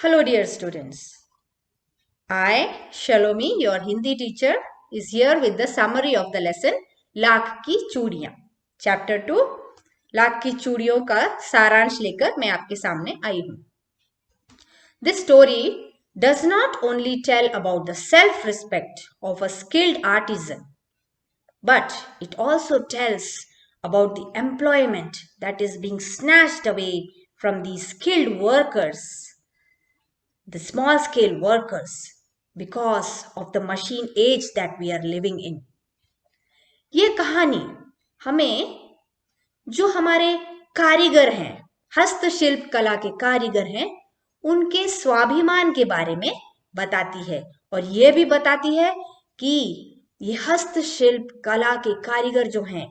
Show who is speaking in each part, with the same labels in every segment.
Speaker 1: Hello dear students. I, Shalomi, your Hindi teacher, is here with the summary of the lesson lakh की चूड़ियां. Chapter 2 lakh की चूड़ियों का सारांश लेकर मैं आपके सामने आई हूं. This story does not only tell about the self-respect of a skilled artisan, but it also tells about the employment that is being snatched away from these skilled workers, the small scale workers, because of the machine age that we are living in. ये कहानी हमें जो हमारे कारीगर हैं, हस्तशिल्प कला के कारीगर हैं, उनके स्वाभिमान के बारे में बताती है और ये भी बताती है कि ये हस्तशिल्प कला के कारीगर जो हैं,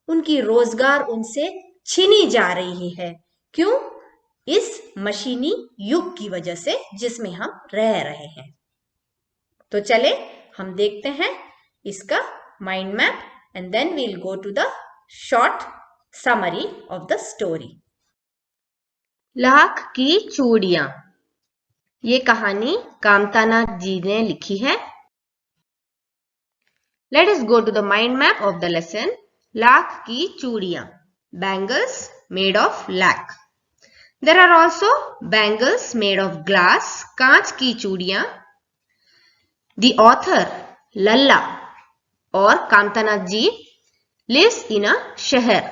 Speaker 1: उनकी रोजगार उनसे छीनी जा रही है. क्यों? इस मशीनी युग की वजह से जिसमें हम रह रहे हैं. तो चले हम देखते हैं इसका mind map and then we'll go to the short summary of the story.
Speaker 2: लाख की चूड़ियां. ये कहानी कामतानाथ जी ने लिखी है. Let us go to the mind map of the lesson. लाख की चूड़ियां. Bangles made of lac. There are also bangles made of glass, कांच की चूड़ियां. The author लल्ला और कामतानाथ जी lives in a शहर,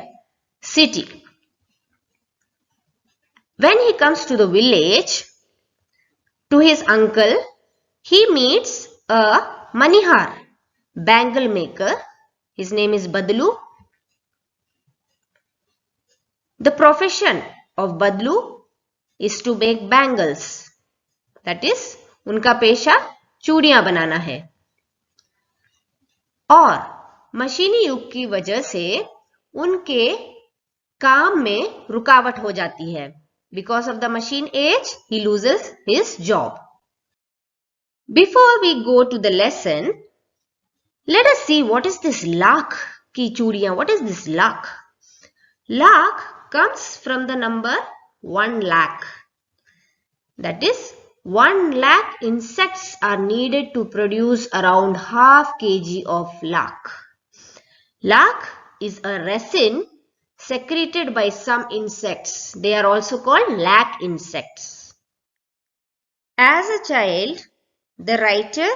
Speaker 2: city. When he comes to the village, to his uncle, he meets a manihar, bangle maker. His name is Badlu. The profession of Badlu is to make bangles. That is, उनका पेशा चूड़ियां बनाना है. और मशीनी युग की वजह से उनके काम में रुकावट हो जाती है. Because of the machine age, he loses his job. Before we go to the lesson, let us see what is this lakh की चूड़ियां. What is this lakh? Lakh comes from the number 1 lakh. That is, 1 lakh insects are needed to produce around half kg of lakh. Lakh is a resin secreted by some insects. They are also called lakh insects. As a child, the writer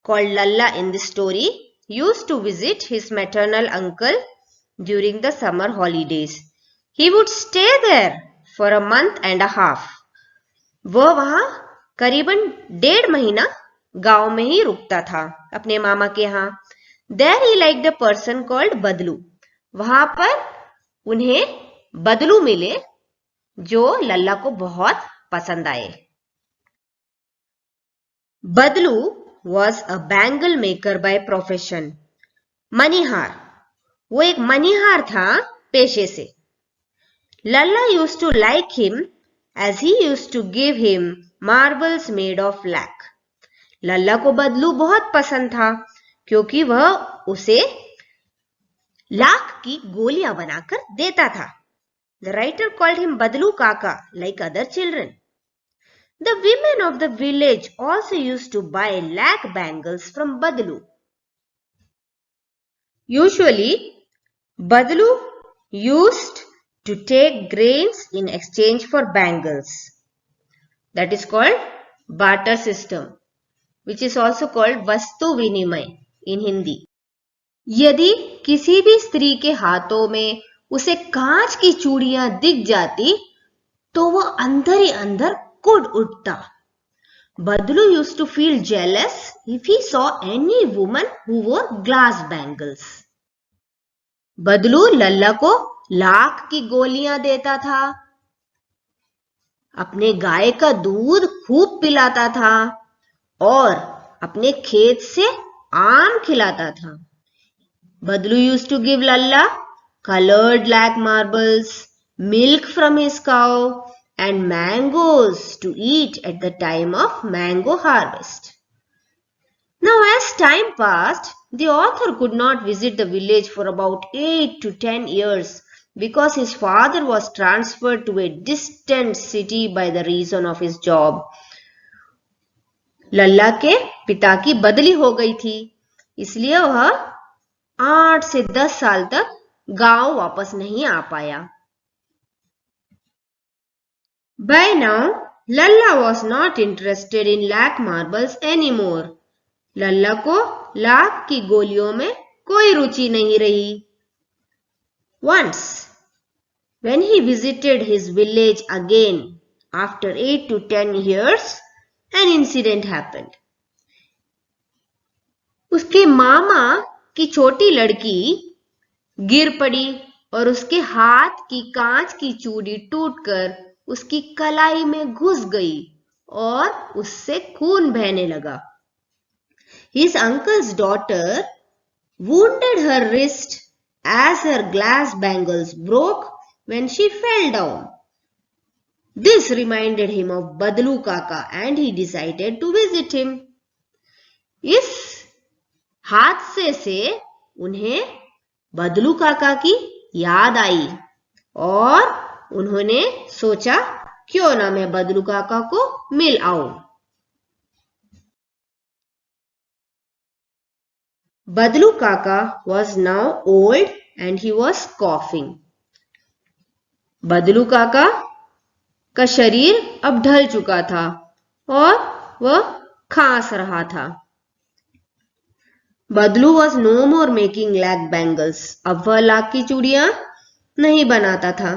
Speaker 2: called Lalla in this story used to visit his maternal uncle during the summer holidays. He would stay there for a month and a half. वह वहां करीबन 1.5 महीना गांव में ही रुकता था अपने मामा के यहाँ. There he liked a person called बदलू. वहां पर उन्हें बदलू मिले जो लल्ला को बहुत पसंद आए. बदलू was a bangle maker by profession. Manihar. वो एक मनीहार था पेशे से. Lalla used to like him as he used to give him marbles made of lac. लल्ला को बदलू बहुत पसंद था क्योंकि वह उसे लाख की गोलियां बनाकर देता था. The writer called him Badlu Kaka like other children. The women of the village also used to buy lac bangles from Badlu. Usually, Badlu used to take grains in exchange for bangles. That is called barter system, which is also called Vastu Vinimay in Hindi. यदि किसी भी स्त्री के हाथों में उसे कांच की चूड़ियां दिख जाती तो वो अंदर ही अंदर कुढ़ उठता. Badlu used to feel jealous if he saw any woman who wore glass bangles. बदलू लल्ला को लाख की गोलियां देता था, अपने गाय का दूध खूब पिलाता था और अपने खेत से आम खिलाता था. बदलू used to give Lalla colored lac marbles, milk from his cow and mangoes to eat at the time of mango harvest. Now as time passed, the author could not visit the village for about 8 to 10 years because his father was transferred to a distant city by the reason of his job. लल्ला के पिता की बदली हो गई थी, इसलिए वह 8 से 10 साल तक गांव वापस नहीं आ पाया. By now, Lalla was not interested in lakh marbles anymore. लल्ला को लाख की गोलियों में कोई रुचि नहीं रही. Once, when he visited his village again after 8 to 10 years, an incident happened. उसके मामा की छोटी लड़की गिर पड़ी और उसके हाथ की कांच की चूड़ी टूटकर उसकी कलाई में घुस गई और उससे खून बहने लगा. His uncle's daughter wounded her wrist as her glass bangles broke when she fell down. This reminded him of Badlu Kaka and he decided to visit him. इस हादसे से उन्हें बदलू काका की याद आई और उन्होंने सोचा क्यों ना मैं बदलू काका को मिल आऊं. Badlu Kaka was now old and he was coughing. बदलू काका का शरीर अब ढल चुका था और वह खांस रहा था. बदलू was no more making lakh bangles. अब वह लाख की चूड़ियां नहीं बनाता था.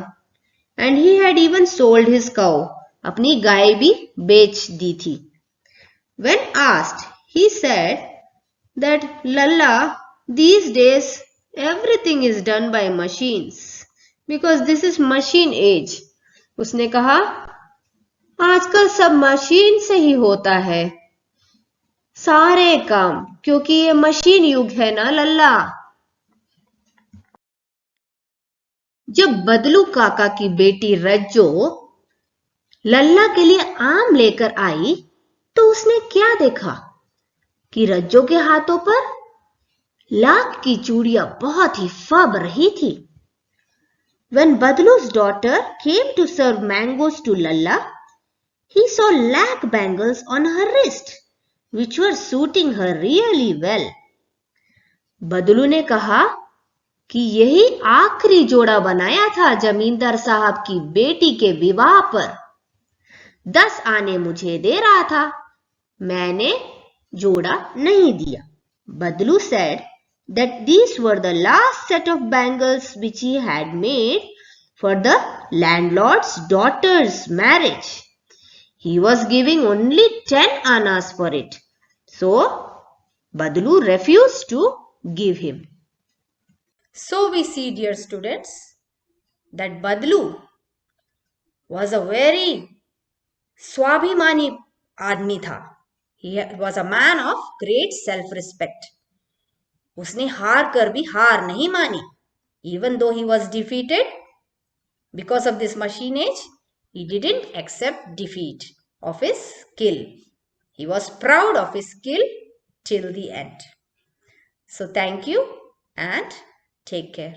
Speaker 2: And he had even sold his cow. अपनी गाय भी बेच दी थी. When asked, he said that Lalla, these days everything is done by machines because this is machine age. उसने कहा आजकल सब मशीन से ही होता है सारे काम, क्योंकि ये मशीन युग है ना लल्ला. जब बदलू काका की बेटी रज्जो लल्ला के लिए आम लेकर आई तो उसने क्या देखा कि रज्जो के हाथों पर लाख की चूड़ियां बहुत ही फब रही थी. When Badlu's daughter came to serve mangoes to Lalla, he saw lakh bangles on her wrist, which were suiting her really well. बदलू ने कहा कि यही आखिरी जोड़ा बनाया था जमींदार साहब की बेटी के विवाह पर. 10 आने मुझे दे रहा था, मैंने जोड़ा नहीं दिया. Badlu said that these were the last set of bangles which he had made for the landlord's daughter's marriage. He was giving only 10 annas for it. So, Badlu refused to give him.
Speaker 1: So we see, dear students, that Badlu was a very swabhimani आदमी था. He was a man of great self-respect. उसने हार कर भी हार नहीं मानी. Even though he was defeated because of this machine age, he didn't accept defeat of his skill. He was proud of his skill till the end. So thank you and take care.